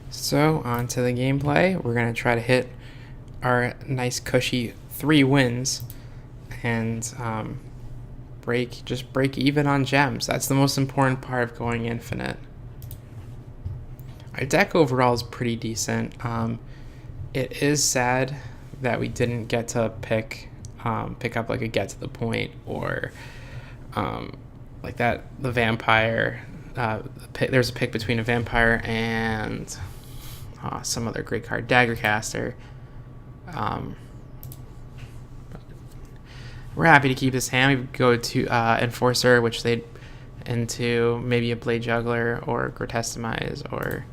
So, on to the gameplay. We're going to try to hit our nice cushy 3 wins and break even on gems. That's the most important part of going infinite. Our deck overall is pretty decent. It is sad that we didn't get to pick up like a get to the point or like that the vampire. There's a pick between a vampire and some other great card, Daggercaster. We're happy to keep this hand. We go to Enforcer, which they'd into maybe a Blade Juggler or Grotestimise, or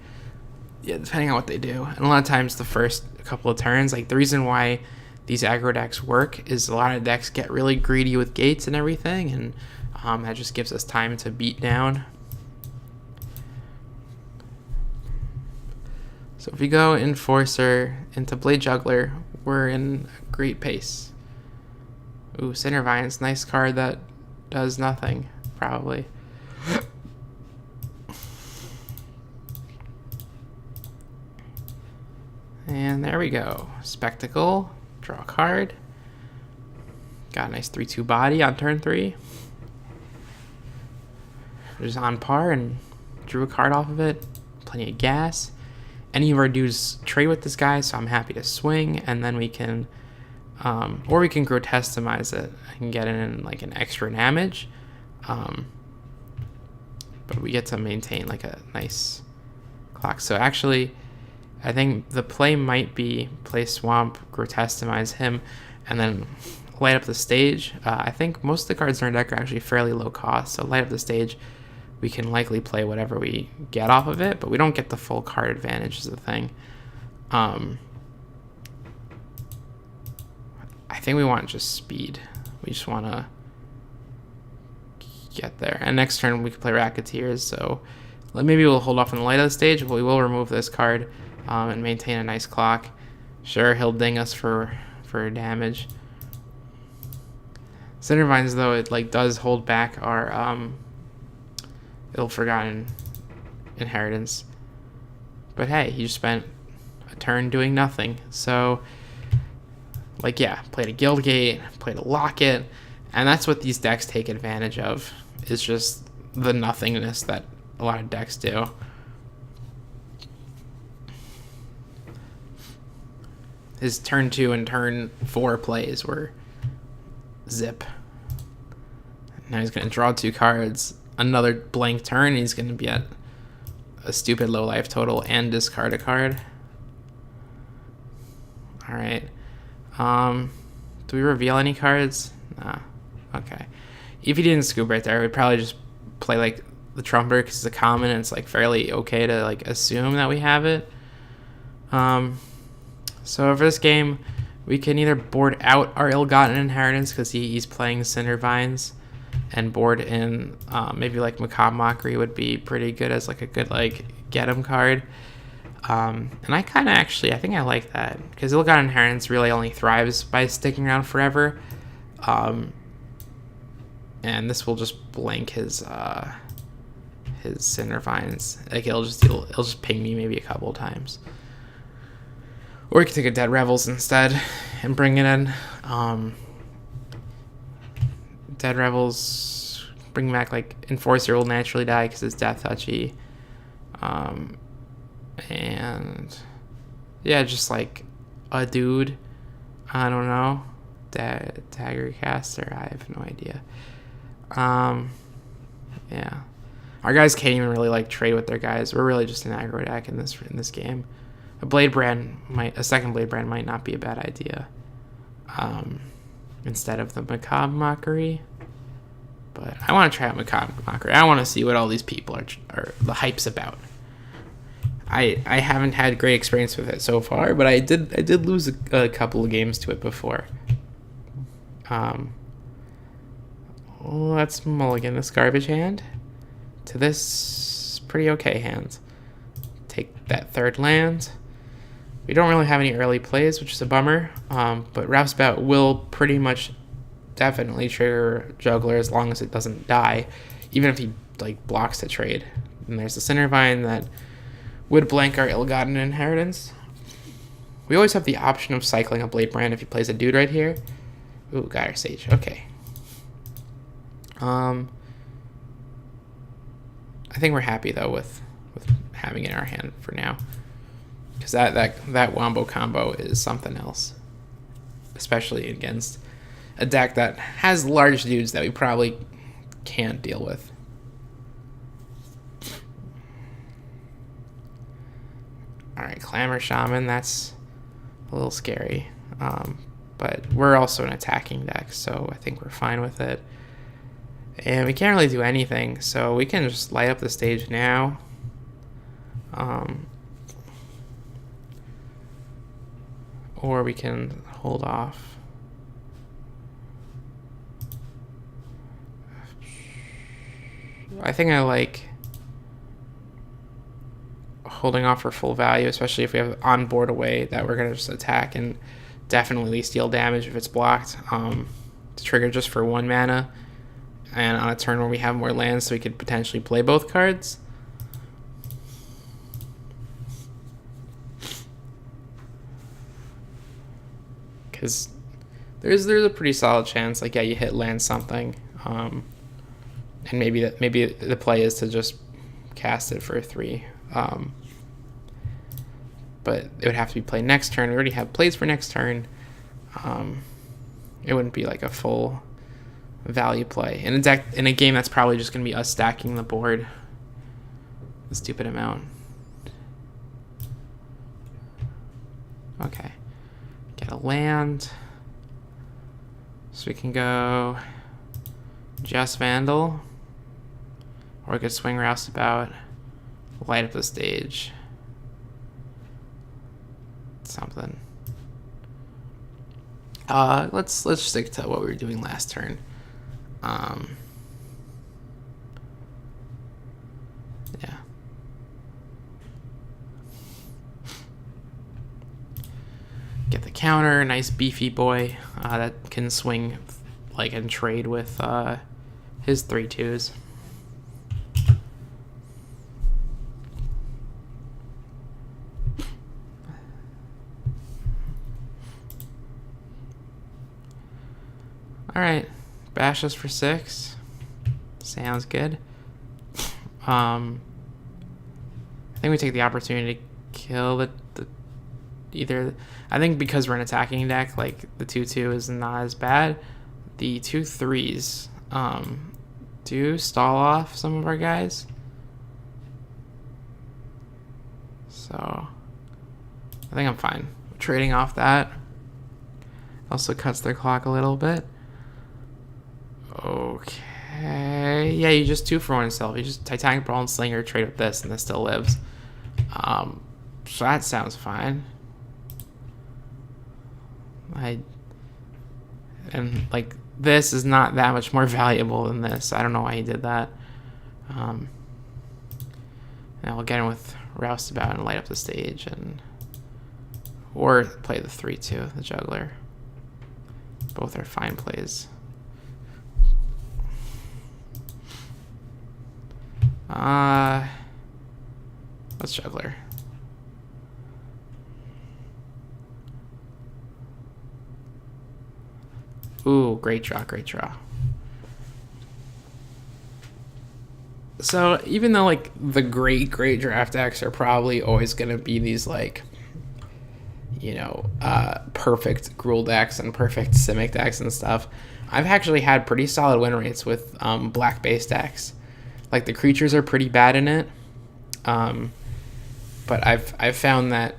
depending on what they do. And a lot of times the first couple of turns, like the reason why these aggro decks work is a lot of decks get really greedy with gates and everything, and that just gives us time to beat down. So if we go Enforcer into Blade Juggler, we're in a great pace. Ooh, Cindervines, nice card that does nothing, probably. And there we go. Spectacle, draw a card. Got a nice 3/2 body on turn 3. Just on par and drew a card off of it. Plenty of gas. Any of our dudes trade with this guy, so I'm happy to swing, and then we can, or we can Grotestimise it and get in like an extra damage, but we get to maintain like a nice clock. So actually, I think the play might be play Swamp, Grotestimise him, and then light up the stage. I think most of the cards in our deck are actually fairly low cost, so light up the stage. We can likely play whatever we get off of it, but we don't get the full card advantage is the thing. I think we want just speed. We just want to get there. And next turn we can play Racketeers, so maybe we'll hold off on the light of the stage, but we will remove this card and maintain a nice clock. Sure, he'll ding us for damage. Cindervines, though, it like does hold back our ill-forgotten inheritance. But hey, he just spent a turn doing nothing. So, like, yeah, played a Guildgate, played a Locket, and that's what these decks take advantage of, is just the nothingness that a lot of decks do. His turn 2 and turn 4 plays were zip. Now he's going to draw 2 cards, another blank turn, and he's going to be at a stupid low life total and discard a card. Alright. Do we reveal any cards? Nah. Okay. If he didn't scoop right there, we'd probably just play like the Trumper because it's a common and it's like fairly okay to like assume that we have it. So for this game, we can either board out our ill-gotten inheritance because he's playing Cindervines, and board in maybe like Macabre Mockery would be pretty good as like a good like get him card. And I kind of actually, I think I like that because ill-gotten inheritance really only thrives by sticking around forever. And this will just blank his Cindervines. Like it'll just ping me maybe a couple of times. Or you can take a Dead Revels instead and bring it in. Dead Revels, bring back like Enforcer will naturally die because it's death touchy. And yeah, just like a dude. I don't know. Daggercaster, I have no idea. Yeah. Our guys can't even really like trade with their guys. We're really just an aggro deck in this game. A second Blade Brand might not be a bad idea. Instead of the Macabre Mockery. But I want to try out Macabre Mockery. I want to see what all these people are the hype's about. I haven't had great experience with it so far, but I did lose a couple of games to it before. Let's mulligan this garbage hand to this pretty okay hand. Take that third land. We don't really have any early plays, which is a bummer, but Rouseabout will pretty much definitely trigger Juggler as long as it doesn't die, even if he like blocks the trade. And there's the Cindervine that would blank our ill-gotten inheritance. We always have the option of cycling a Blade Brand if he plays a dude right here. Ooh, Gyre Sage. Okay. I think we're happy though with having it in our hand for now, because that wombo combo is something else, especially against a deck that has large dudes that we probably can't deal with. All right, Clamor Shaman. That's a little scary, but we're also an attacking deck, so I think we're fine with it. And we can't really do anything, so we can just light up the stage now. Or we can hold off. I think I like holding off for full value, especially if we have on board a way that we're going to just attack and definitely steal damage if it's blocked. To trigger just for 1 mana. And on a turn where we have more lands, so we could potentially play both cards. Because there's a pretty solid chance, like, yeah, you hit land something, and maybe the play is to just cast it for 3. But it would have to be played next turn. We already have plays for next turn. It wouldn't be like a full value play in a game that's probably just going to be us stacking the board a stupid amount. Okay, get a land, so we can go just Vandal, or we could swing Roustabout, light up the stage, something. Let's stick to what we were doing last turn. Yeah. Get the counter, nice beefy boy that can swing like and trade with his 3/2s. All right, bash us for 6. Sounds good. I think we take the opportunity to kill the either. I think because we're an attacking deck, like the 2/2 is not as bad. The 2/3s do stall off some of our guys, so I think I'm fine trading off that. Also cuts their clock a little bit. Okay, yeah, you just 2-for-1 yourself. You just Titanic Brawl and Slinger, trade with this, and this still lives. So that sounds fine. And like this is not that much more valuable than this. I don't know why he did that. And I'll get in with Roustabout and light up the stage, or play the 3/2, the Juggler. Both are fine plays. Let's Juggler. Ooh, great draw, great draw. So even though like the great draft decks are probably always gonna be these like, you know, perfect Gruul decks and perfect Simic decks and stuff, I've actually had pretty solid win rates with black base decks. Like the creatures are pretty bad in it, but I've found that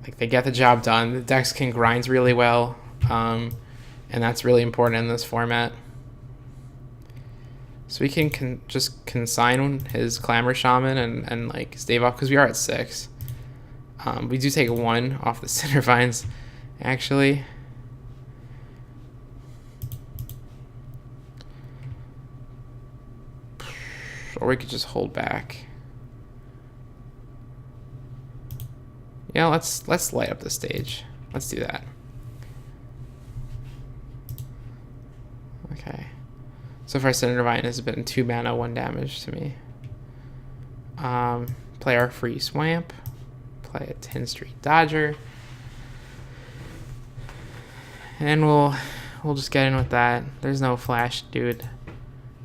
like they get the job done. The decks can grind really well, and that's really important in this format. So we can just consign his Clamor Shaman and like stave off, because we are at 6. We do take 1 off the Cindervines, actually. Or we could just hold back. Yeah, let's light up the stage. Let's do that. Okay. So far, Cindervine has been 2 mana, 1 damage to me. Play our free swamp. Play a 10 Street Dodger. And we'll just get in with that. There's no flash dude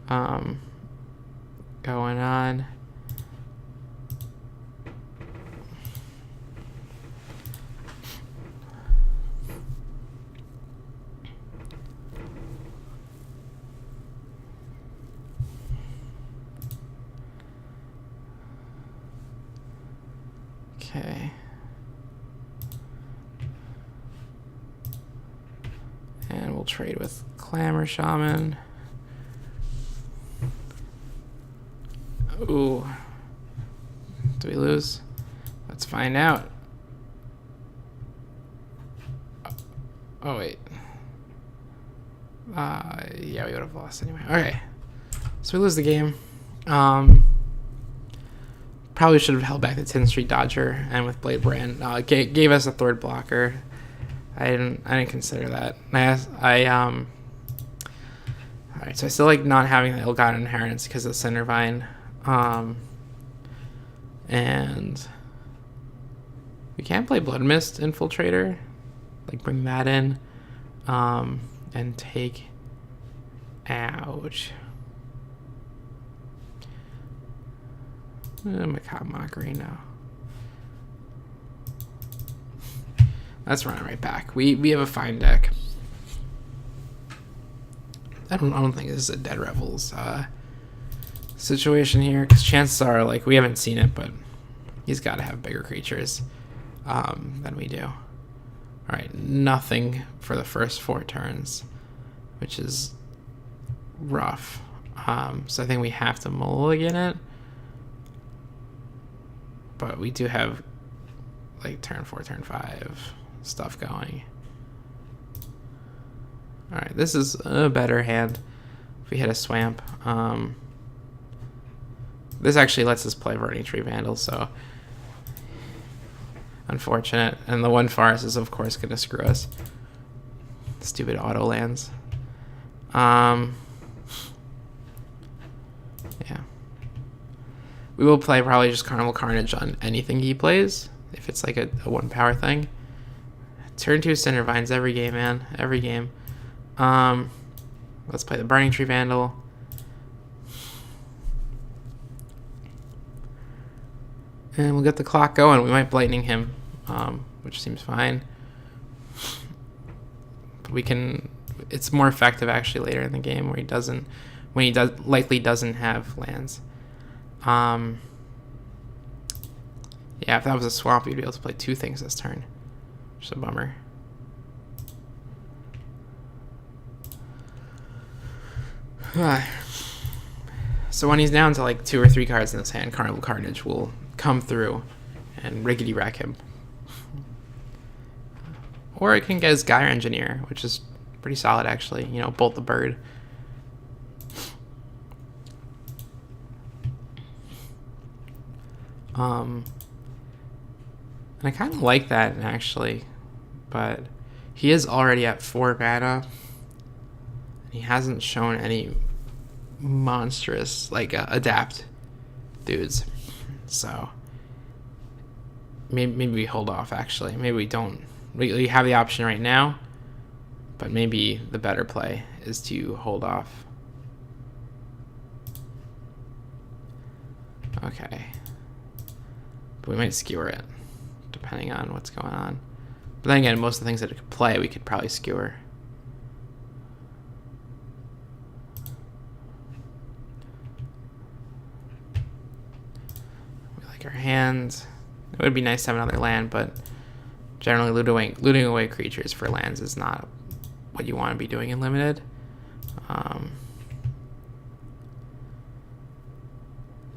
going on. Okay. And we'll trade with Clamor Shaman. Ooh. Do we lose? Let's find out. Oh, wait. Yeah, we would have lost anyway. Okay. So we lose the game. Probably should have held back the 10th Street Dodger, and with Blade Brand, gave us a third blocker. I didn't consider that. Alright, so I still like not having the Ill-Gotten Inheritance because of Cindervine. And we can play Blood Mist Infiltrator, like bring that in, and take ouch. Macabre Mockery now. Let's run it right back. We have a fine deck. I don't think this is a Dead Revels situation here, because chances are, like, we haven't seen it, but he's got to have bigger creatures than we do. All right, nothing for the first 4 turns, which is rough. So I think we have to mulligan it. But we do have, like, turn 4, turn 5 stuff going. Alright, this is a better hand if we hit a swamp. This actually lets us play Burning Tree Vandal, so unfortunate. And the one forest is, of course, going to screw us. Stupid auto lands. Yeah. We will play probably just Carnival Carnage on anything he plays, if it's like a 1-power thing. Turn 2 Cindervines every game, man. Every game. Let's play the Burning Tree Vandal. And we'll get the clock going. We might Lightning him, which seems fine. But we can... It's more effective, actually, later in the game where he doesn't... When he likely doesn't have lands. Yeah, if that was a swamp, we'd be able to play 2 things this turn. Which is a bummer. So when he's down to like 2 or 3 cards in his hand, Carnival Carnage will come through and riggedy wreck him. Or it can get his Gyre Engineer, which is pretty solid actually. You know, bolt the bird. And I kind of like that actually, but he is already at 4 mana. And he hasn't shown any monstrous like adapt dudes, so maybe we hold off. Actually, maybe we don't. We have the option right now, but maybe the better play is to hold off. Okay. But we might skewer it, depending on what's going on. But then again, most of the things that it could play, we could probably skewer. We like our hands. It would be nice to have another land, but generally looting away creatures for lands is not what you want to be doing in Limited.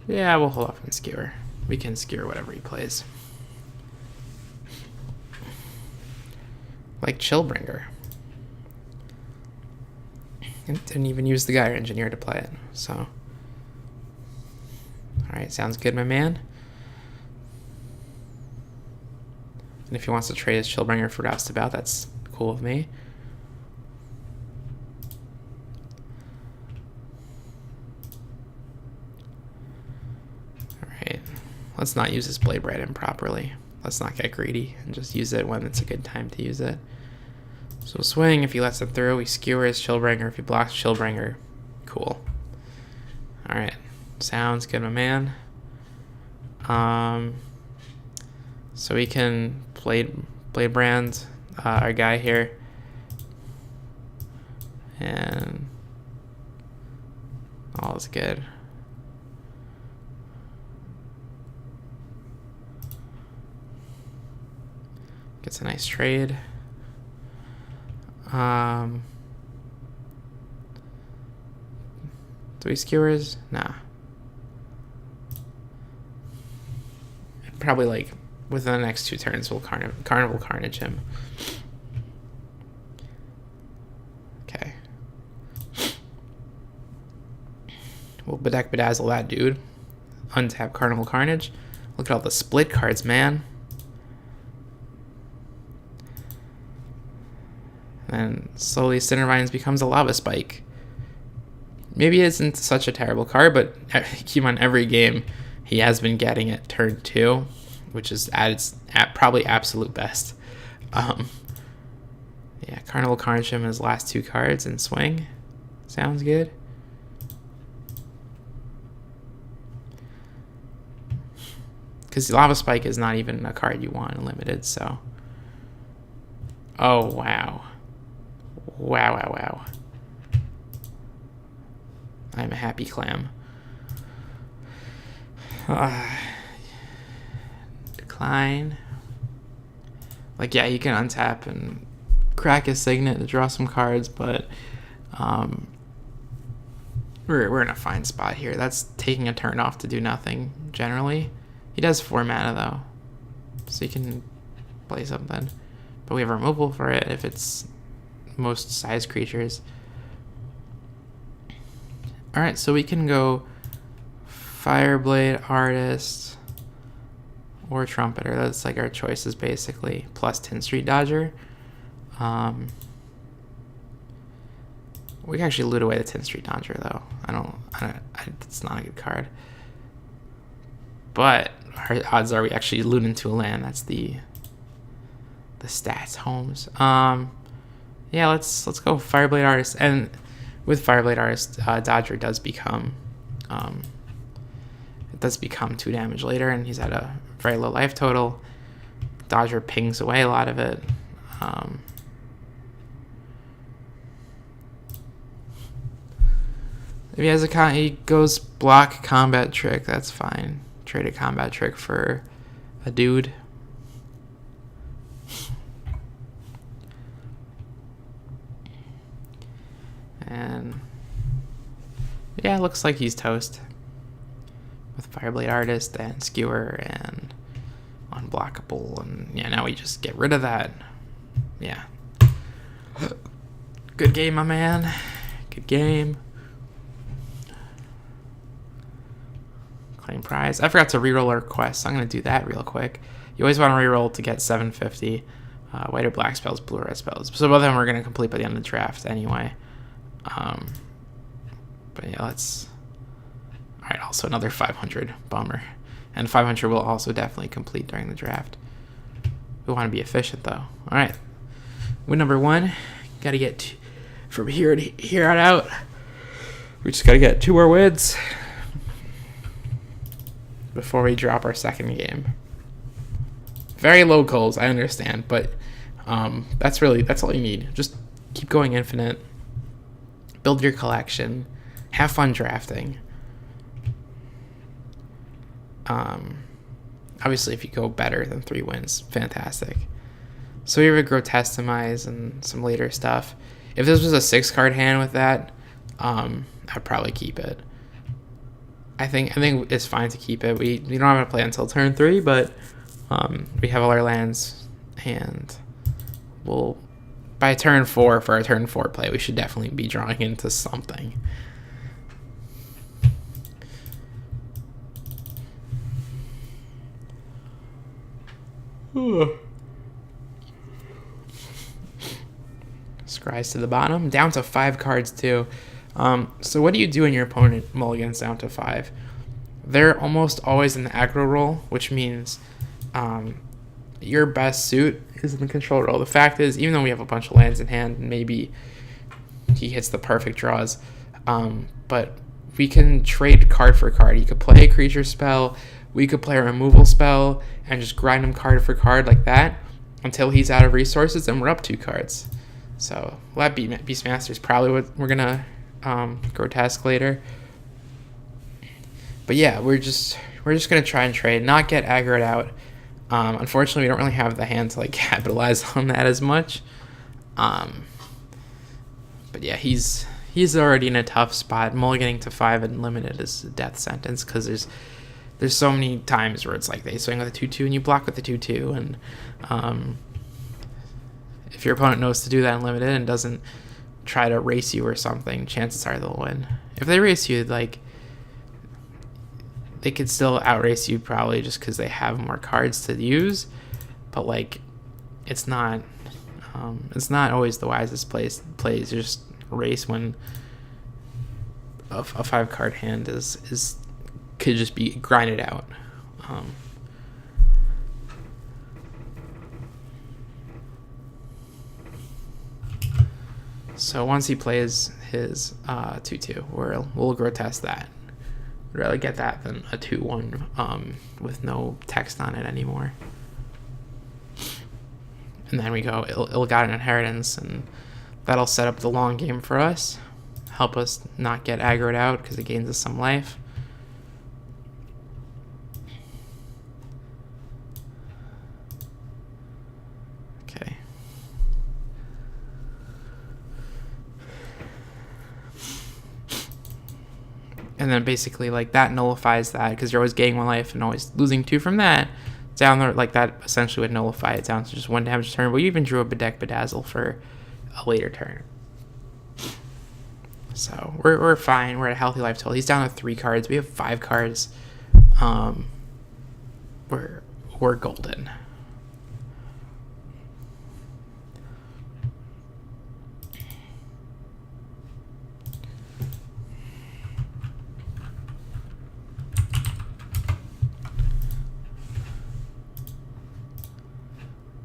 Yeah, we'll hold off and skewer. We can skewer whatever he plays. Like Chillbringer. And didn't even use the Gyre Engineer to play it, so. Alright, sounds good, my man. And if he wants to trade his Chillbringer for Roustabout, that's cool with me. Alright. let's not use this Blade Brand improperly. Let's not get greedy and just use it when it's a good time to use it. So swing, if he lets it through, he skewers Chillbringer. If he blocks Chillbringer, cool. Alright, sounds good, my man. So we can Blade Brand our guy here. And all is good. Gets a nice trade. Do we skewers? Nah. Probably like within the next 2 turns we'll Carnival Carnage him. Okay. We'll Bedeck Bedazzle that dude. Untap Carnival Carnage. Look at all the split cards, man. And slowly Cindervines becomes a Lava Spike. Maybe it isn't such a terrible card, but keep on every game he has been getting it turn 2, which is at probably absolute best. Yeah, Carnival Carnage him his last 2 cards and swing. Sounds good. Because Lava Spike is not even a card you want in Limited, so. Oh, wow. Wow. I'm a happy clam. Decline. Like, yeah, you can untap and crack his Signet to draw some cards, but we're in a fine spot here. That's taking a turn off to do nothing, generally. He does 4 mana, though, so you can play something. But we have removal for it if it's most size creatures. Alright, so we can go Fireblade Artist or Trumpeter. That's like our choices, basically. Plus 10 Street Dodger. We can actually loot away the 10 Street Dodger, though. It's not a good card. But our odds are we actually loot into a land. That's the stats, Holmes. Yeah, let's go Fireblade Artist. And with Fireblade Artist, Dodger does become 2 damage later, and he's at a very low life total. Dodger pings away a lot of it. If he goes block Combat Trick, that's fine. Trade a Combat Trick for a dude. And yeah, it looks like he's toast with Fireblade Artist and Skewer and Unblockable, and yeah, now we just get rid of that. Yeah. Good game, my man. Good game. Claim prize. I forgot to reroll our quest, so I'm going to do that real quick. You always want to reroll to get 750. White or black spells, blue or red spells. So both of them we're going to complete by the end of the draft anyway. But yeah, let's. Alright, also another 500. Bummer. And 500 will also definitely complete during the draft. We want to be efficient, though. Alright. Win number 1. Got to get from here on out. We just got to get 2 more wins before we drop our second game. Very low goals, I understand, but that's all you need. Just keep going infinite. Build your collection. Have fun drafting. Obviously, if you go better than 3 wins, fantastic. So we have a Grotestimize and some later stuff. If this was a 6-card hand with that, I'd probably keep it. I think it's fine to keep it. We don't have to play until turn 3, but we have all our lands, and we'll by turn 4 for our turn 4 play, we should definitely be drawing into something. Scries to the bottom, down to 5 cards too. So what do you do when your opponent mulligans down to 5? they're almost always in the aggro role, which means your best suit is in the control role. The fact is, even though we have a bunch of lands in hand, maybe he hits the perfect draws, but we can trade card for card. He could play a creature spell, we could play a removal spell, and just grind him card for card like that until he's out of resources, and we're up 2 cards. So that Beastmaster is probably what we're gonna grotesque later. But yeah, we're just gonna try and trade, not get aggroed out. Unfortunately, we don't really have the hand to like capitalize on that as much. But yeah, he's already in a tough spot. Mulliganing to 5 and limited is a death sentence because there's so many times where it's like they swing with a 2/2 and you block with a 2/2, and if your opponent knows to do that in limited and doesn't try to race you or something, chances are they'll win. If they race you, like, they could still outrace you probably just because they have more cards to use, but like it's not always the wisest plays. Just race when a 5-card hand is could just be grinded out. So once he plays his 2/2, we'll grotesque that. I'd rather get that than a 2/1 with no text on it anymore. And then we go ill-gotten inheritance, and that'll set up the long game for us, help us not get aggroed out because it gains us some life. Okay. And then basically like that nullifies that because you're always gaining 1 life and always losing 2 from that. Down there, like that essentially would nullify it down to just 1 damage turn. But you even drew a Bedazzle for a later turn. So we're fine. We're at a healthy life total. He's down to 3 cards. We have 5 cards. We're golden.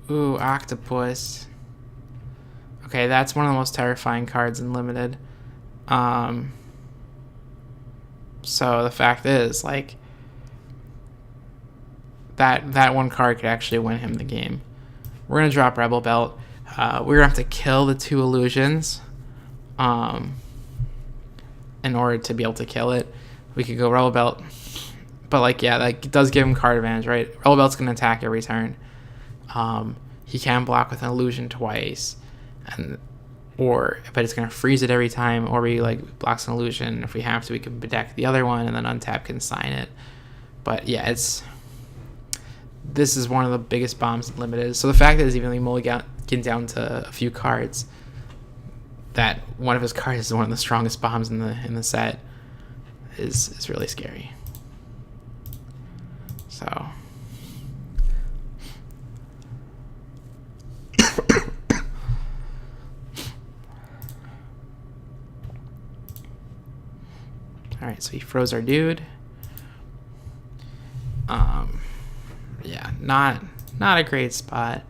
Ooh, Octopus. Okay, that's one of the most terrifying cards in limited. So the fact is, like, that 1 card could actually win him the game. We're gonna drop Rebel Belt. We're gonna have to kill the 2 illusions in order to be able to kill it. We could go Rebel Belt, but like, yeah, that does give him card advantage, right? Rebel Belt's gonna attack every turn. He can block with an illusion twice, but it's gonna freeze it every time, or we like blocks an illusion. If we have to, we can bedeck the other one and then untap can sign it. But yeah, this is one of the biggest bombs in limited. So the fact that even mulligan down to a few cards, that one of his cards is one of the strongest bombs in the set, is really scary. So. Alright, so he froze our dude. Yeah, not a great spot.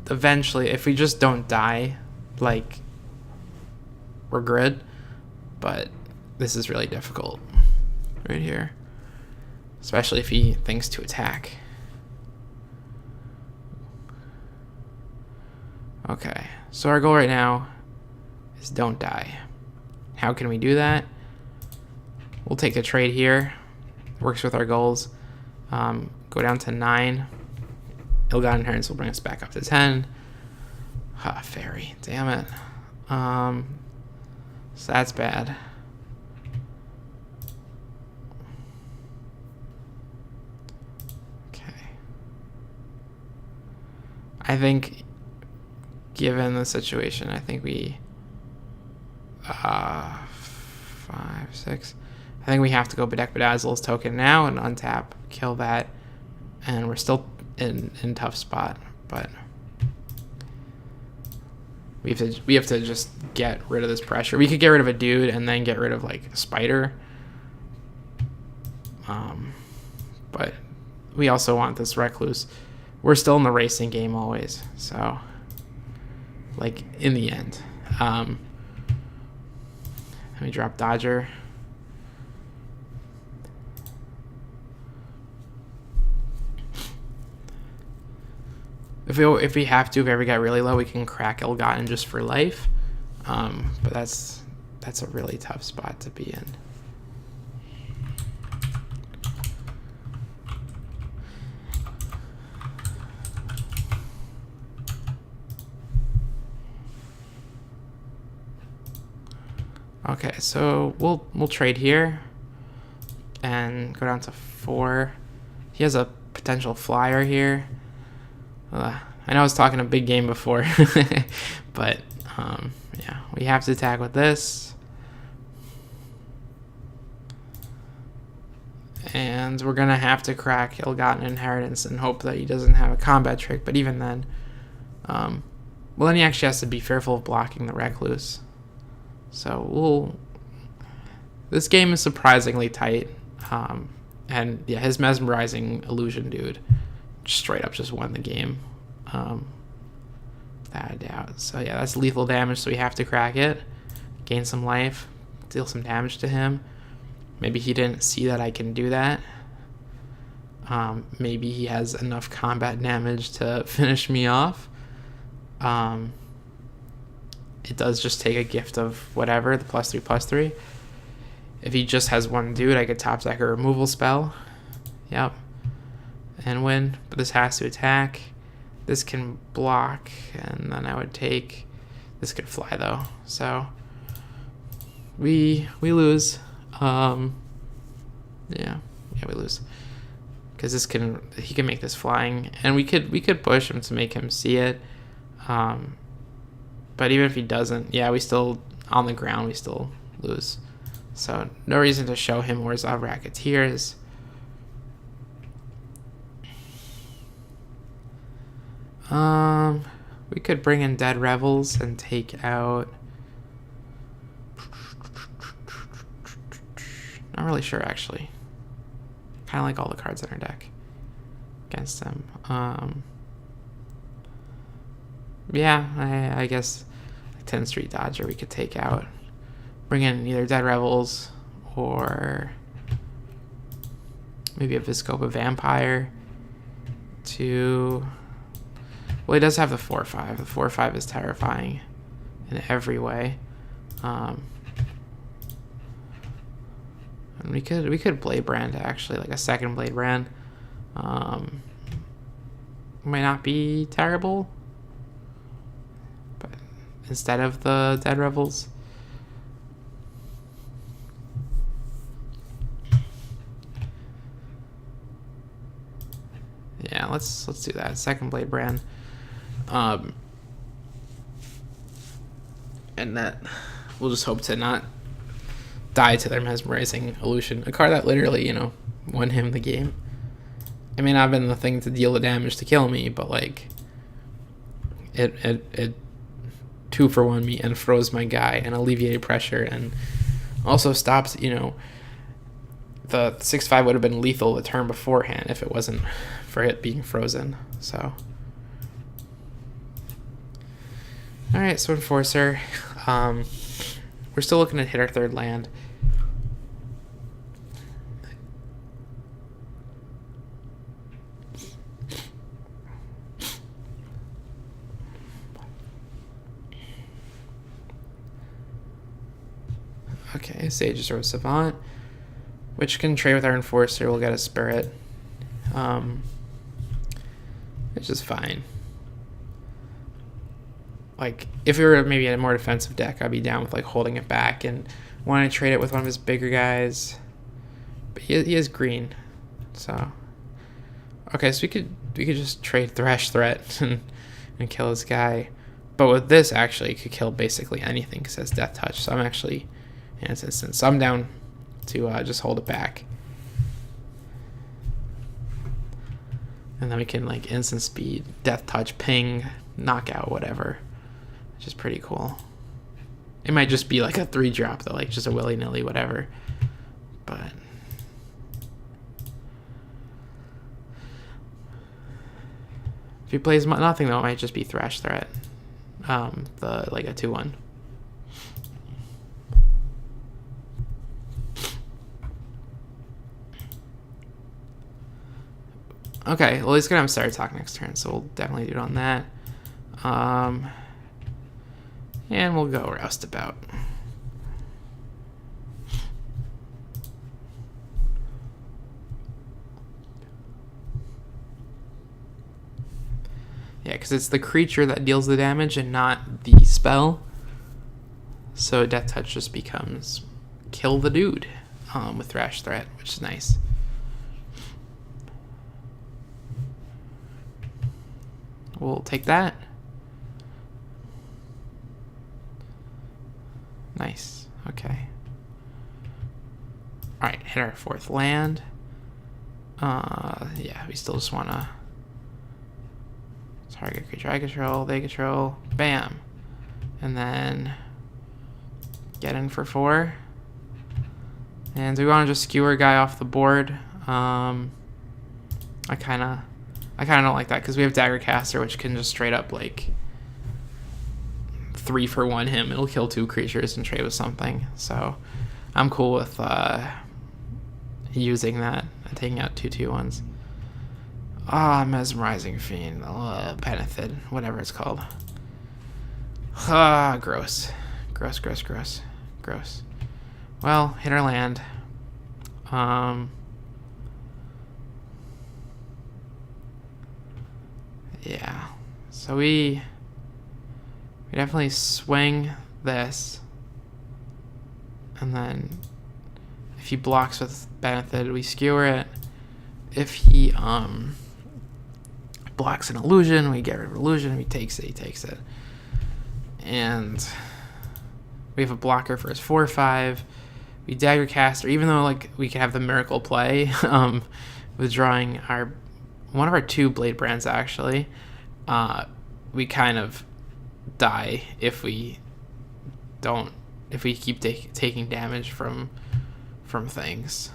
Eventually, if we just don't die, like, we're good. But this is really difficult right here. Especially if he thinks to attack. Okay, so our goal right now is don't die. How can we do that? We'll take a trade here. Works with our goals. Go down to 9. Ill-gotten inheritance will bring us back up to 10. Fairy. Damn it. So that's bad. Okay. I think, given the situation, I think we... 5, 6... I think we have to go Bedazzle's token now and untap, kill that, and we're still in tough spot. But we have to just get rid of this pressure. We could get rid of a dude and then get rid of like a spider, But we also want this Recluse. We're still in the racing game always, so like in the end. Let me drop Dodger. If we have to, if we ever get really low, we can crack Ill-Gotten just for life. But that's a really tough spot to be in. Okay, so we'll trade here and go down to 4. He has a potential flyer here. I know I was talking a big game before, but yeah, we have to attack with this. And we're going to have to crack Ill-Gotten Inheritance and hope that he doesn't have a combat trick, but even then, well, then he actually has to be fearful of blocking the Recluse. So this game is surprisingly tight, and yeah, his mesmerizing illusion dude straight up just won the game, without a doubt. So yeah, that's lethal damage, so we have to crack it, gain some life, deal some damage to him. Maybe he didn't see that I can do that. Maybe he has enough combat damage to finish me off. It does just take a gift of whatever, the +3/+3. If he just has one dude, I could top deck a removal spell. Yep. And win. But this has to attack. This can block, and then I would take... This could fly, though. So, we lose. Yeah, we lose. Because he can make this flying. And we could push him to make him see it. But even if he doesn't, yeah, we still, on the ground, we still lose. So, no reason to show him Orzhov Racketeers. We could bring in Dead Revels and take out... Not really sure, actually. Kind of like all the cards in our deck against them. Yeah, I guess 10th Street Dodger we could take out. Bring in either Dead Revels or maybe a Viscopa Vampire to... Well, he does have the 4/5. The 4/5 is terrifying in every way. And we could Blade Brand, actually, like a second Blade Brand. Might not be terrible. But instead of the Dead Revels. Yeah, let's do that. Second Blade Brand. And that we'll just hope to not die to their mesmerizing illusion. A card that literally, won him the game. It may not have been the thing to deal the damage to kill me, but like it 2-for-1 me and froze my guy and alleviated pressure and also stopped, the 6/5 would have been lethal the turn beforehand if it wasn't for it being frozen. So alright, so Enforcer. We're still looking to hit our third land. Okay, Sage's Rose Savant, which can trade with our Enforcer. We'll get a Spirit, which is fine. Like, if we were maybe in a more defensive deck, I'd be down with like holding it back and wanting to trade it with one of his bigger guys. But he is green, so okay. So we could just trade Thresh Threat and kill this guy. But with this, actually, it could kill basically anything because it has Death Touch. So I'm actually in this instance, so I'm down to just hold it back, and then we can like instant speed, Death Touch, ping, knockout, whatever. Which is pretty cool. It might just be like a 3-drop though, like just a willy-nilly whatever. But If he plays nothing, though, it might just be Thrash Threat. Like a 2/1. Okay, well, he's gonna have Starter Talk next turn, so we'll definitely do it on that. And we'll go Roustabout. Yeah, because it's the creature that deals the damage and not the spell. So Death Touch just becomes kill the dude with Thrash Threat, which is nice. We'll take that. Nice. Okay. Alright, hit our 4th land. Yeah, we still just want to target creature I control, they control, bam. And then get in for 4. And do we want to just skewer a guy off the board? I kind of don't like that because we have Dagger Caster, which can just straight up like 3-for-1 him. It'll kill 2 creatures and trade with something. So I'm cool with using that and taking out 2/2/1s. Mesmerizing Fiend, Benefit, whatever it's called. Gross. Gross. Well, hit our land. Yeah. So we definitely swing this. And then if he blocks with Benefit, we skewer it. If he blocks an illusion, we get rid of illusion. If he takes it. And we have a blocker for his 4/5. We Dagger Caster, even though like we can have the miracle play, withdrawing one of our 2 Blade Brands actually. We kind of die if we keep taking damage from things.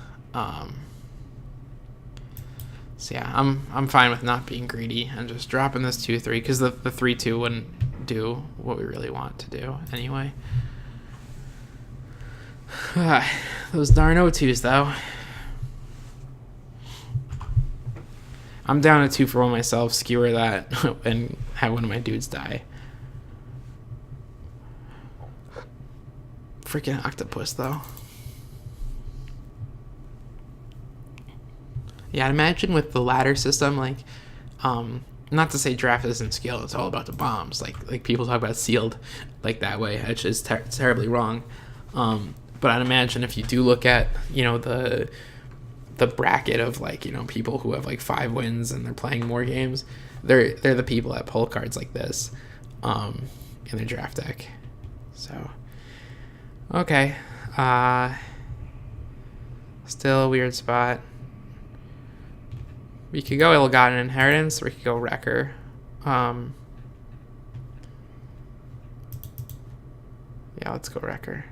So yeah, I'm fine with not being greedy and just dropping this 2/3 because the 3/2 wouldn't do what we really want to do anyway. Those darn O2s though. I'm down to 2-for-1 myself. Skewer that and have one of my dudes die. Freaking Octopus though. Yeah, I'd imagine with the ladder system, like, not to say draft isn't skill, it's all about the bombs. Like people talk about sealed like that way, which is terribly wrong. But I'd imagine if you do look at, the bracket of like, people who have like 5 wins and they're playing more games, they're the people that pull cards like this in their draft deck. So, okay. Still a weird spot. We could go Ill-Gotten Inheritance, or we could go Wrecker. Yeah, let's go Wrecker.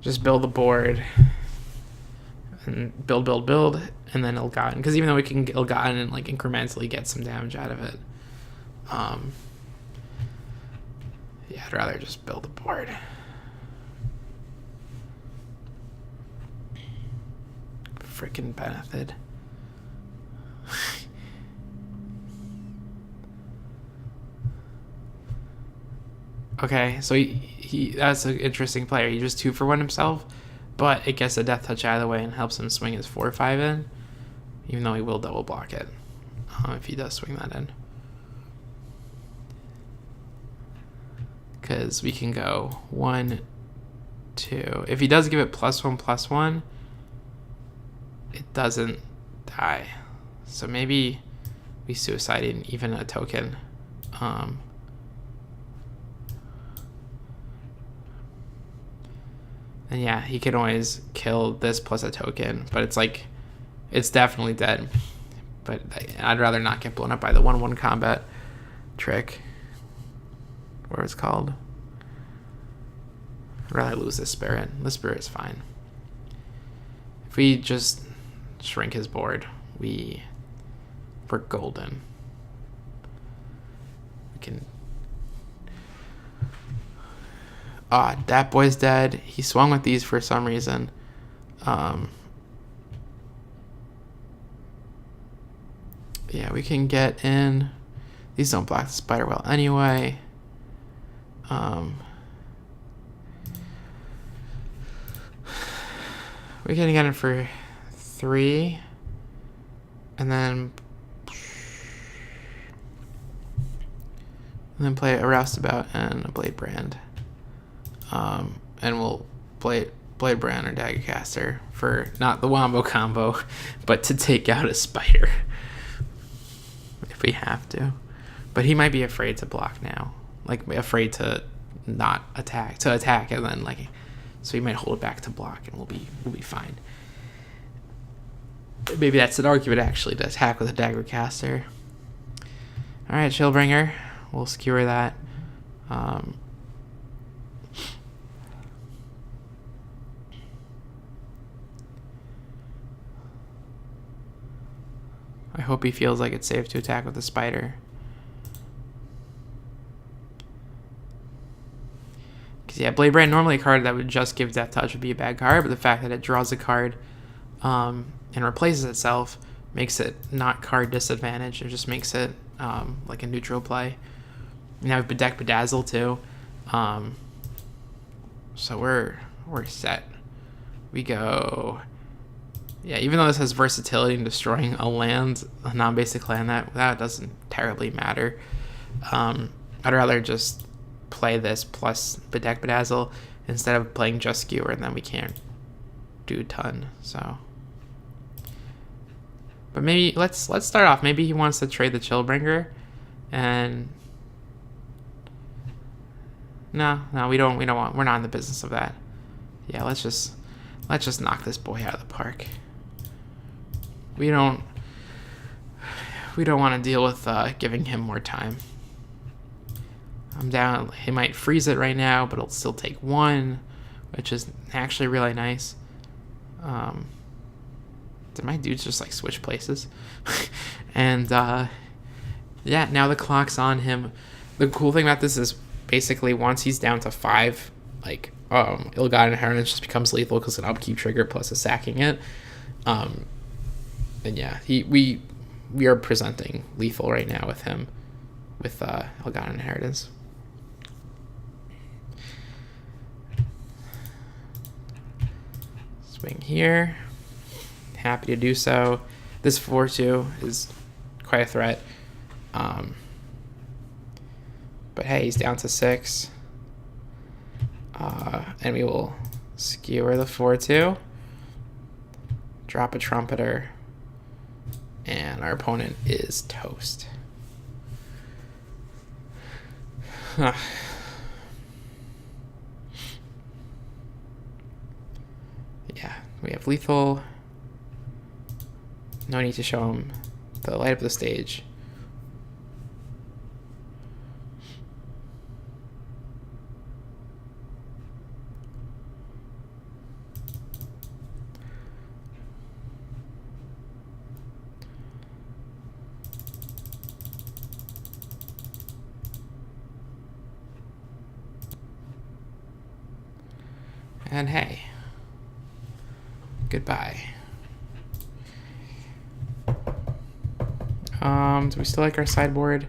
Just build the board. And build, and then Ill-Gotten. Because even though we can get Ill-Gotten and like incrementally get some damage out of it. Yeah, I'd rather just build the board. Freaking Benefit. Okay, so he that's an interesting player. He just 2-for-1 himself, but it gets a Death Touch out of the way and helps him swing his 4/5 in, even though he will double block it if he does swing that in. Because we can go 1, 2. If he does give it +1/+1, it doesn't die. So maybe we suicide in even a token. And yeah, he can always kill this plus a token, but it's definitely dead. But I'd rather not get blown up by the 1/1 combat trick. What it's called. I'd rather lose this Spirit. This Spirit is fine. If we just shrink his board, we we're golden. We can... that boy's dead. He swung with these for some reason. Yeah, we can get in. These don't block the spider well anyway. We can get in for 3. And then play a Roustabout and a Blade Brand. And we'll Blade Brand or Daggercaster for not the Wombo combo, but to take out a spider. If we have to. But he might be afraid to block now. Like, afraid to not attack. To attack, and then, like... So he might hold it back to block, and we'll be fine. Maybe that's an argument, actually, to attack with a Daggercaster. Alright, Chillbringer. We'll skewer that. I hope he feels like it's safe to attack with a spider. Because, yeah, Blade Brand, normally a card that would just give Death Touch would be a bad card, but the fact that it draws a card and replaces itself makes it not card disadvantage. It just makes it like a neutral play. Now we have Deck Bedazzle too. So we're set. We go... Yeah, even though this has versatility in destroying a land, a non-basic land, that doesn't terribly matter. I'd rather just play this plus Deck Bedazzle instead of playing just Skewer, and then we can't do a ton. So, but maybe let's start off. Maybe he wants to trade the Chillbringer, and no, we don't want. We're not in the business of that. Yeah, let's just knock this boy out of the park. We don't want to deal with giving him more time. I'm down. He might freeze it right now, but it'll still take 1, which is actually really nice. Did my dudes just like switch places? And yeah, now the clock's on him. The cool thing about this is basically once he's down to 5, like Ill-Gotten Inheritance just becomes lethal because an upkeep trigger plus a sacking it. And yeah, we are presenting lethal right now with him with Ill-Gotten Inheritance. Swing here. Happy to do so. This 4/2 is quite a threat. But hey, he's down to 6. And we will skewer the 4/2. Drop a Trumpeter. And our opponent is toast. Huh. Yeah, we have lethal. No need to show him the light up the stage. And hey, goodbye. Do we still like our sideboard?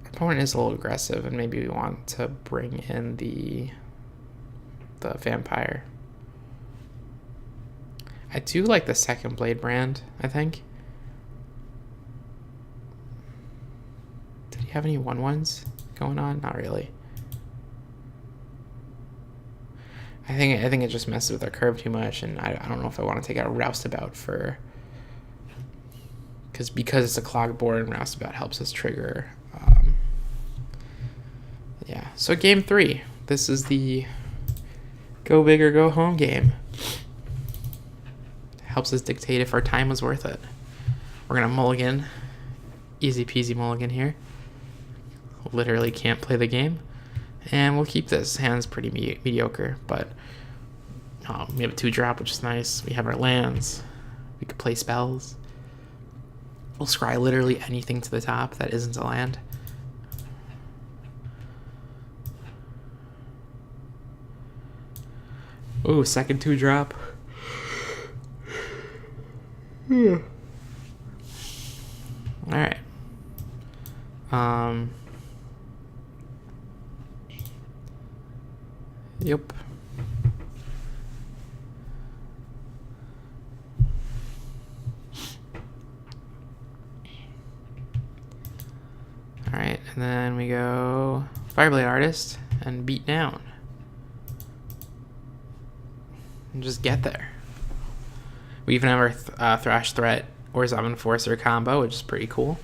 Our opponent is a little aggressive, and maybe we want to bring in the vampire. I do like the second Blade Brand, I think. Did he have any 1/1s going on? Not really. I think it just messes with our curve too much, and I don't know if I want to take out a Roustabout for... Because it's a clogged board, and Roustabout helps us trigger. Yeah, so game 3. This is the go big or go home game. Helps us dictate if our time was worth it. We're going to mulligan. Easy peasy mulligan here. Literally can't play the game. And we'll keep this. Hand's pretty mediocre, but we have a 2-drop, which is nice. We have our lands. We could play spells. We'll scry literally anything to the top that isn't a land. Ooh, second 2-drop. Alright. Yep. Alright, and then we go Fireblade Artist and Beat Down. And just get there. We even have our Thrash Threat or Summon Enforcer combo, which is pretty cool.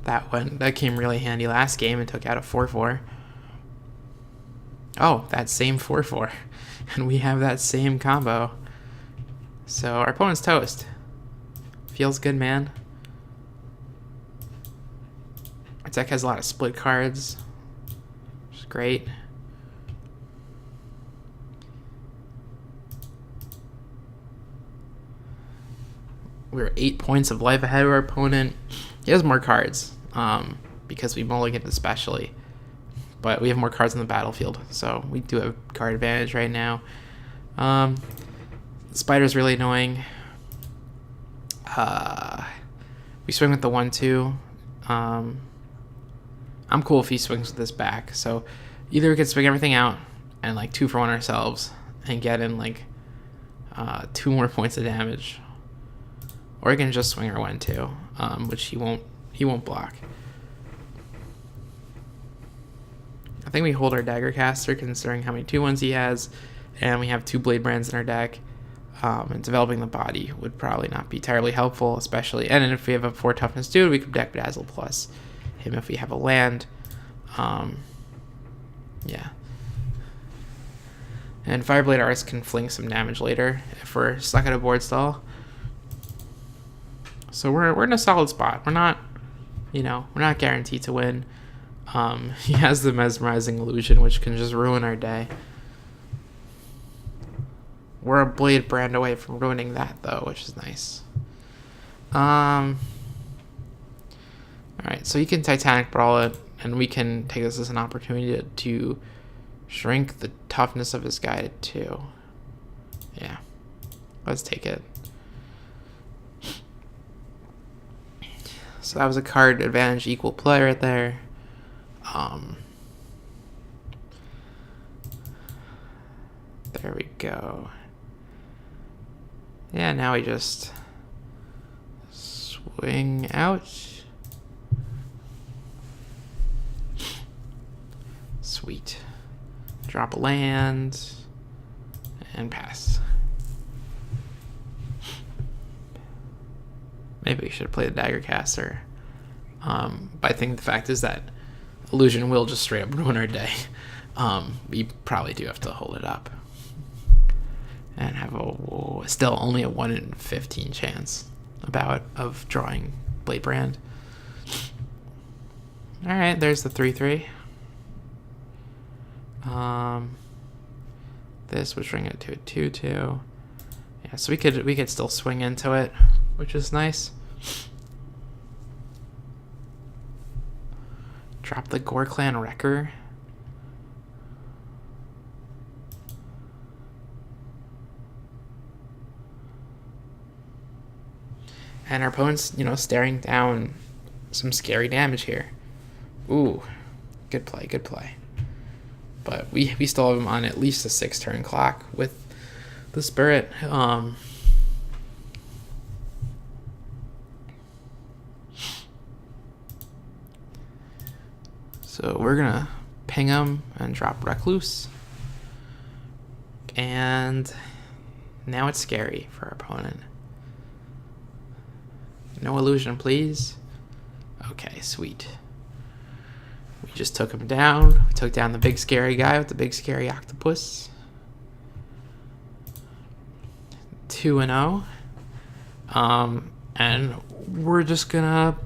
That came really handy last game and took out a 4/4. Oh, that same 4/4. And we have that same combo. So our opponent's toast. Feels good, man. Our deck has a lot of split cards, which is great. We're 8 points of life ahead of our opponent. He has more cards, because we mulliganed especially. But we have more cards on the battlefield, so we do have card advantage right now. Spider's really annoying. We swing with the 1/2. I'm cool if he swings with this back. So either we can swing everything out and like 2 for 1 ourselves and get in like 2 more points of damage, or we can just swing our 1/2, which he won't block. I think we hold our Daggercaster considering how many 2/1s he has, and we have 2 Blade Brands in our deck. And developing the body would probably not be terribly helpful, especially. And if we have a 4 toughness dude, we could deck Dazzle plus him if we have a land. Yeah. And Fireblade Artist can fling some damage later if we're stuck at a board stall. So we're in a solid spot. We're not guaranteed to win. He has the Mesmerizing Illusion, which can just ruin our day. We're a Blade Brand away from ruining that, though, which is nice. Alright, so you can Titanic Brawl it, and we can take this as an opportunity to shrink the toughness of his guy to 2. Yeah, let's take it. So that was a card advantage equal play right there. There we go. Yeah, now we just swing out. Sweet. Drop a land and pass. Maybe we should play the Daggercaster. But I think the fact is that Illusion will just straight up ruin our day. We probably do have to hold it up. And have still only a 1 in 15 chance of drawing Blade Brand. Alright, there's the 3/3. This would bring it to a 2/2. Yeah, so we could still swing into it, which is nice. Drop the Gore Clan Wrecker. And our opponent's, staring down some scary damage here. Ooh, good play, good play. But we still have him on at least a 6-turn clock with the Spirit. So we're gonna ping him and drop Recluse. And now it's scary for our opponent. No illusion, please. Okay, sweet. We just took him down. We took down the big scary guy with the big scary octopus. 2-0. And we're just gonna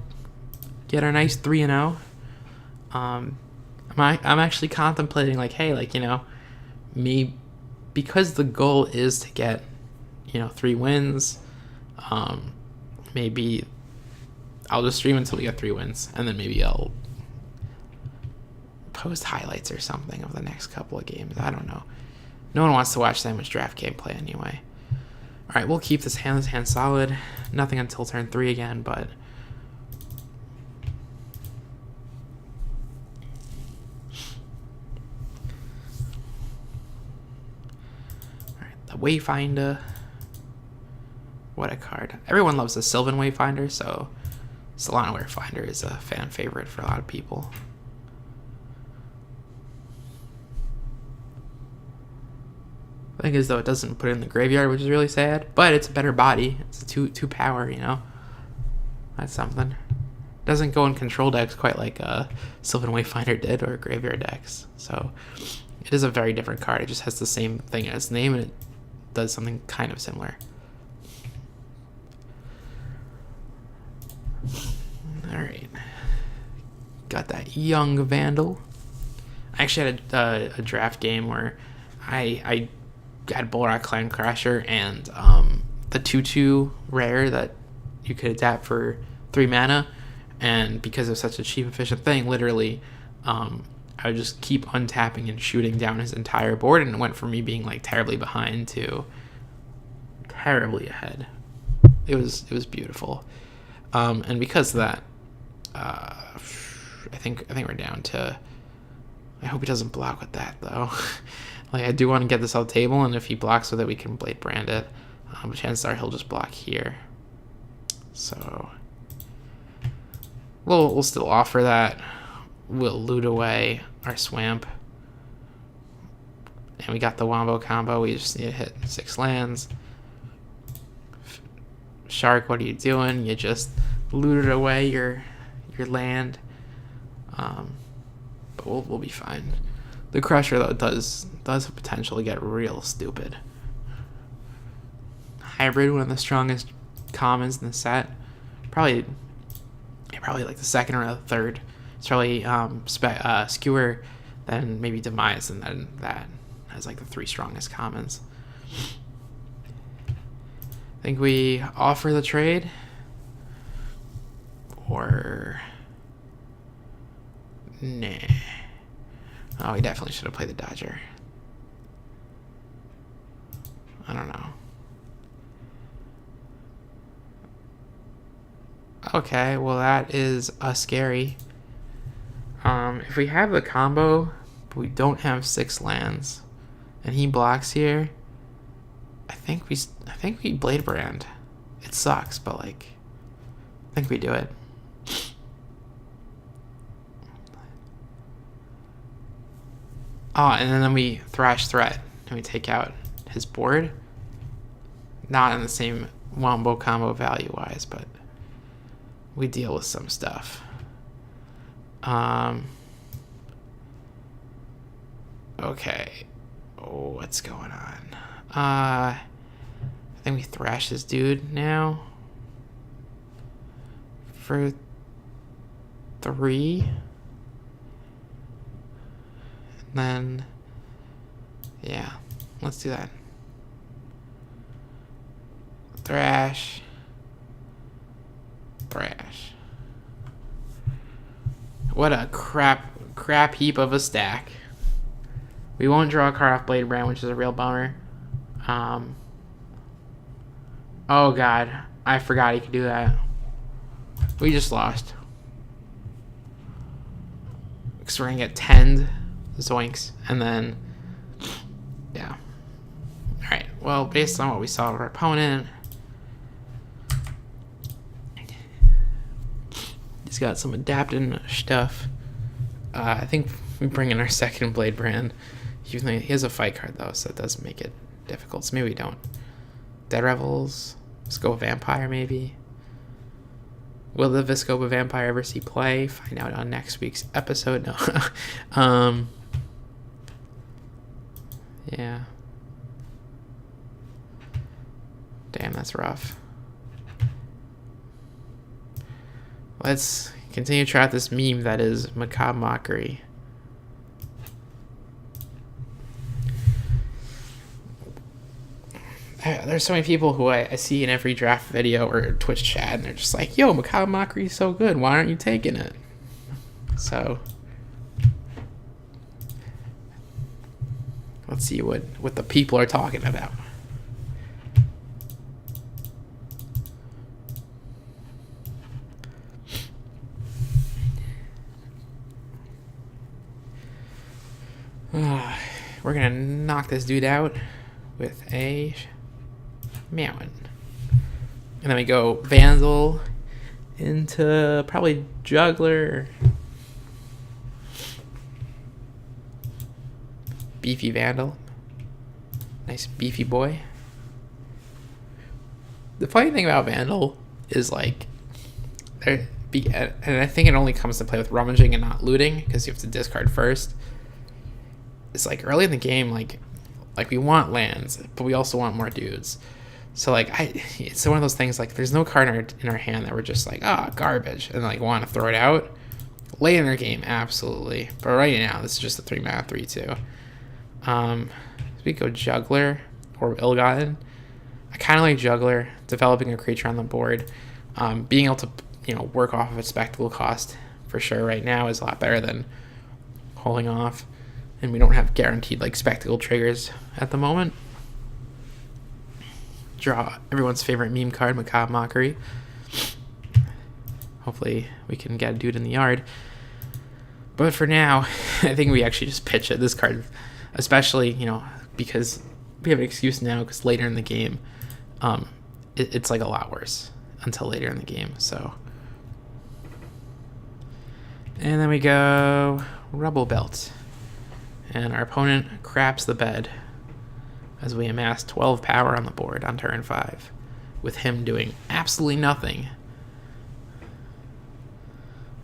get our nice 3-0. I'm actually contemplating me, because the goal is to get 3 wins. Maybe I'll just stream until we get 3 wins, and then maybe I'll post highlights or something of the next couple of games. I don't know. No one wants to watch that much draft gameplay anyway. All right, we'll keep this hand solid. Nothing until turn 3 again, but all right, the Wayfinder. What a card. Everyone loves the Sylvan Wayfinder, so Solana Wayfinder is a fan favorite for a lot of people. I think as though it doesn't put it in the graveyard, which is really sad, but it's a better body. It's a two power, you know. That's something. Doesn't go in control decks quite like Sylvan Wayfinder did, or graveyard decks. So it is a very different card. It just has the same thing in its name, and it does something kind of similar. All right, got that young Vandal. I actually had a draft game where I had Bullrock Clan Crasher and the 2/2 rare that you could adapt for 3 mana, and because of such a cheap efficient thing, literally I would just keep untapping and shooting down his entire board, and it went from me being like terribly behind to terribly ahead. It was beautiful, and because of that, I think we're down to. I hope he doesn't block with that though. Like, I do want to get this on the table, and if he blocks with it, we can Blade Brand it. But chances are he'll just block here. So we'll still offer that. We'll loot away our Swamp. And we got the Wombo combo. We just need to hit 6 lands. Shark, what are you doing? You just looted away your land. But we'll be fine. The Crusher, though, does have potential to get real stupid. Hybrid, one of the strongest commons in the set. Probably like the second or the third. It's probably Skewer, then maybe Demise, and then that has like the 3 strongest commons. I think we offer the trade, or nah. Oh, we definitely should have played the Dodger. I don't know. Okay, well that is scary. If we have the combo, but we don't have 6 lands, and he blocks here, I think we Blade Brand. It sucks, but like, I think we do it. Oh, and then we Thrash Threat, and we take out his board. Not in the same Wombo combo value-wise, but we deal with some stuff. Okay. Oh, what's going on? I think we thrash this dude now. For 3. And then, yeah, let's do that. Thrash. What a crap heap of a stack. We won't draw a card off Blade Brand, which is a real bummer. Oh god, I forgot he could do that. We just lost. So we're gonna get 10 zoinks, and then, yeah. Alright, well, based on what we saw of our opponent, he's got some adapting stuff. I think we bring in our second Blade Brand. He has a fight card, though, so it does make it difficult. So maybe we don't. Dead Revels. Viscopa Vampire, maybe. Will the Viscopa Vampire ever see play? Find out on next week's episode. No. Yeah. Damn, that's rough. Let's continue to try out this meme that is Macabre Mockery. There's there's so many people who I see in every draft video or Twitch chat, and they're just like, yo, Macabre Mockery is so good, why aren't you taking it? So let's see what the people are talking about. We're gonna knock this dude out with a Mountain. And then we go Vandal into probably Juggler. Beefy Vandal. Nice beefy boy. The funny thing about Vandal is like, and I think it only comes to play with rummaging and not looting, because you have to discard first. It's like early in the game, like we want lands, but we also want more dudes. So like it's one of those things, like there's no card in our hand that we're just like, garbage, and like want to throw it out. Late in our game, absolutely, but right now this is just a 3-mana 3/2. We go Juggler or Ill-Gotten. I kind of like Juggler. Developing a creature on the board, being able to work off of its spectacle cost for sure right now is a lot better than holding off. And we don't have guaranteed like spectacle triggers at the moment. Draw everyone's favorite meme card, Macabre Mockery. Hopefully we can get a dude in the yard. But for now, I think we actually just pitch it. This card, especially, because we have an excuse now, because later in the game, it's like a lot worse until later in the game. So, and then we go Rubble Belt. And our opponent craps the bed as we amass 12 power on the board on turn 5, with him doing absolutely nothing.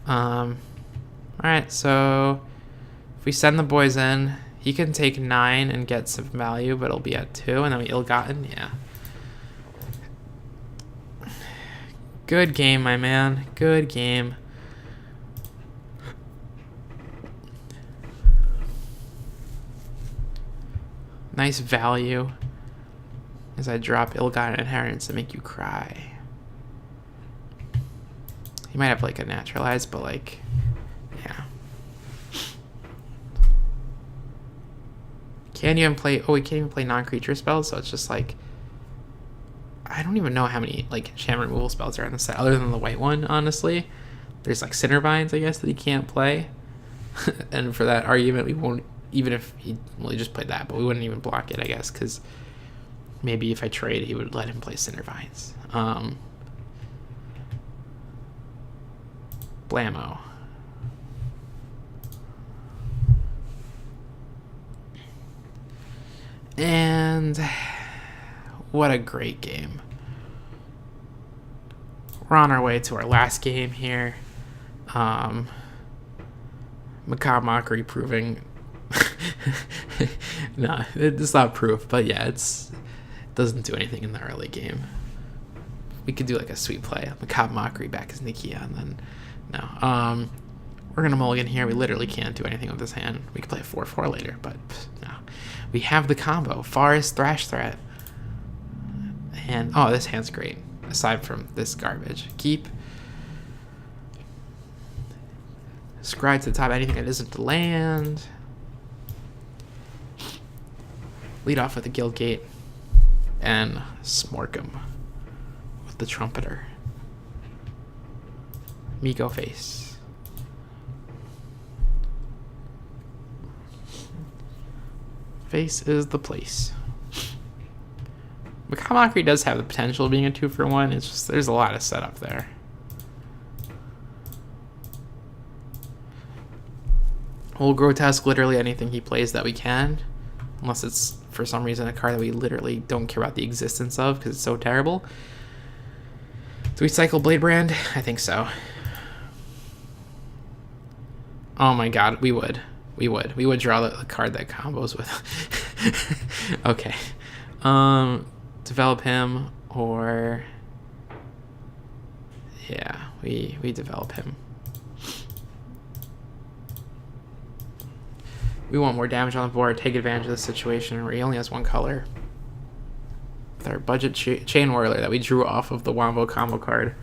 Alright, so if we send the boys in, he can take 9 and get some value, but it'll be at 2, and then we Ill-Gotten, yeah. Good game, my man. Good game. Nice value as I drop Ill-Gotten Inheritance to make you cry. He might have like a naturalized, but like, yeah. Can't even play, we can't even play non-creature spells, so it's just like, I don't even know how many like enchantment removal spells are in the set, other than the white one, honestly. There's like Cindervines, I guess, that he can't play. And for that argument, we won't, even if he just played that, but we wouldn't even block it, I guess, because maybe if I trade, he would let him play Cindervines. Blammo. And what a great game. We're on our way to our last game here. Macabre Mockery proving... No, it's not proof, but yeah, it doesn't do anything in the early game. We could do like a sweet play. Macabre Mockery back as Nikia, and then no. We're gonna mulligan here. We literally can't do anything with this hand. We could play a 4/4 later, but no. We have the combo: Forest, Thrash Threat, and this hand's great. Aside from this garbage, keep. Scry to the top anything that isn't the land. Lead off with the Guild Gate and smork him with the Trumpeter. Miko face. Face is the place. Macabre Mockery does have the potential of being a 2-for-1. It's just there's a lot of setup there. We'll grotesque literally anything he plays that we can, unless it's for some reason a card that we literally don't care about the existence of because it's so terrible. Do we cycle Blade Brand? I think so. Oh my god, we would. We would draw the card that combos with. Okay. Develop him, or yeah, we develop him. We want more damage on the board, take advantage of the situation where he only has one color. 3rd our budget chain whirler that we drew off of the Wombo combo card.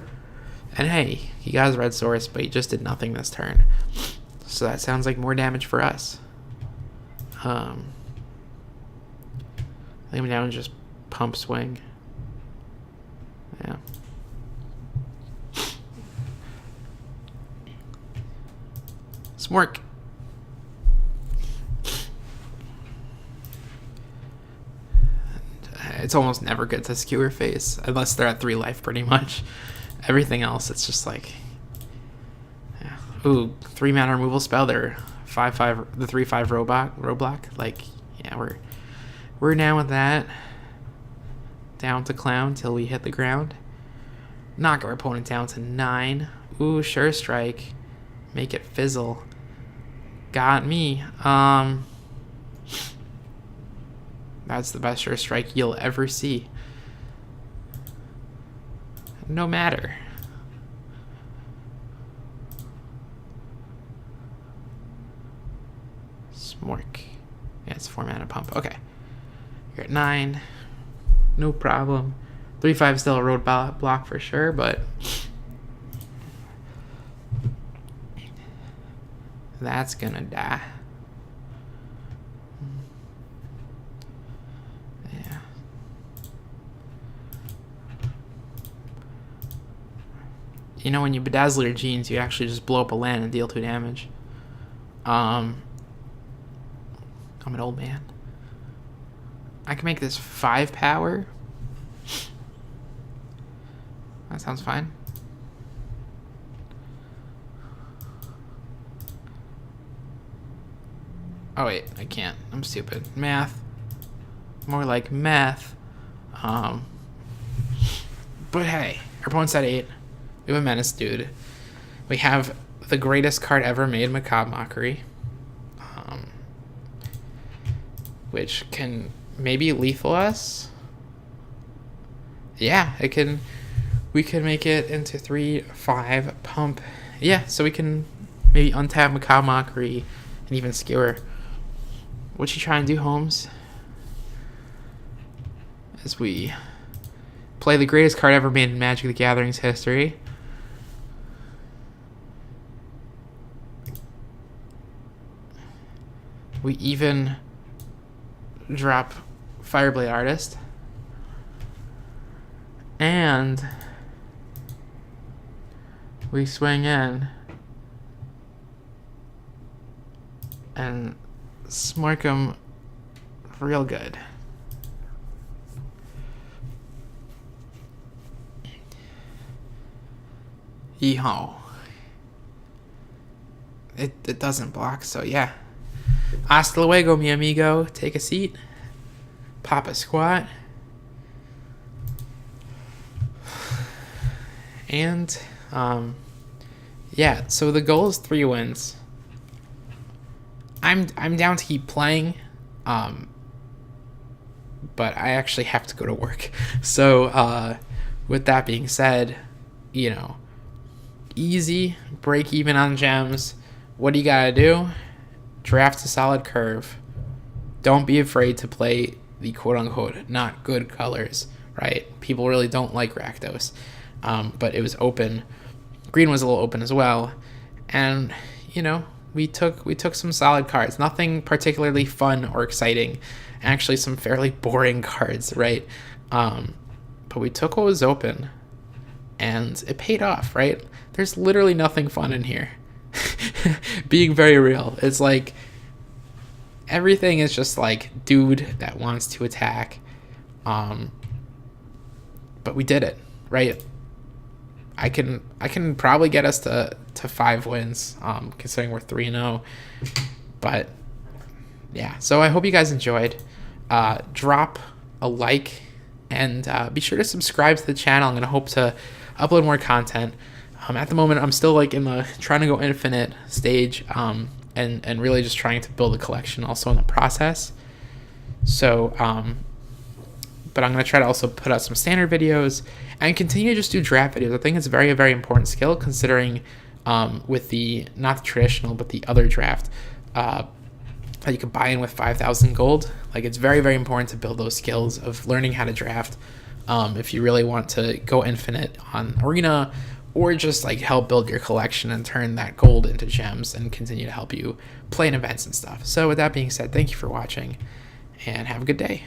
And hey, he got his red source, but he just did nothing this turn. So that sounds like more damage for us. Lay him down and just pump swing. Yeah. Smork. It's almost never good to skewer face unless they're at 3 life pretty much. Everything else, it's just like, yeah. Ooh, 3 mana removal spell. They're 5/5, the 3/5 roadblock. Like, yeah, we're down with that. Down to clown till we hit the ground. Knock our opponent down to 9. Ooh, sure strike. Make it fizzle. Got me. That's the best sure strike you'll ever see. No matter. Smork. Yeah, it's 4 mana pump. Okay. You're at 9. No problem. 3/5 still a road block for sure, but that's gonna die. Yeah. You know, when you bedazzle your genes, you actually just blow up a land and deal 2 damage. I'm an old man. I can make this 5 power. That sounds fine. Oh wait, I can't. I'm stupid. Math. More like meth. But hey, our opponent's at 8. We have a menace dude. We have the greatest card ever made, Macabre Mockery. Which can maybe lethal us. Yeah, it can. We can make it into 3/5 pump. Yeah, so we can maybe untap Macabre Mockery and even skewer. What you trying to do, Holmes? As we play the greatest card ever made in Magic the Gathering's history. We even drop Fireblade Artist. And we swing in and smork him real good. Yeehaw. It doesn't block, so yeah. Hasta luego, mi amigo. Take a seat. Pop a squat. And, yeah, so the goal is 3 wins. I'm down to keep playing, but I actually have to go to work. So, with that being said, you know, easy, break even on gems. What do you gotta do? Draft a solid curve. Don't be afraid to play the quote-unquote not good colors, right? People really don't like Rakdos. But it was open. Green was a little open as well. And, you know, we took some solid cards. Nothing particularly fun or exciting. Actually, some fairly boring cards, right? But we took what was open. And it paid off, right? There's literally nothing fun in here. Being very real. It's like everything is just like dude that wants to attack. But we did it, right? I can probably get us to 5 wins, considering we're 3-0. But yeah, so I hope you guys enjoyed. Drop a like and be sure to subscribe to the channel. I'm gonna hope to upload more content. At the moment, I'm still like in the trying to go infinite stage, and really just trying to build a collection also in the process. So, but I'm going to try to also put out some standard videos and continue to just do draft videos. I think it's a very, very important skill considering with the, not the traditional, but the other draft. that you can buy in with 5,000 gold. Like, it's very, very important to build those skills of learning how to draft if you really want to go infinite on Arena, or just like help build your collection and turn that gold into gems and continue to help you play in events and stuff. So with that being said, thank you for watching and have a good day.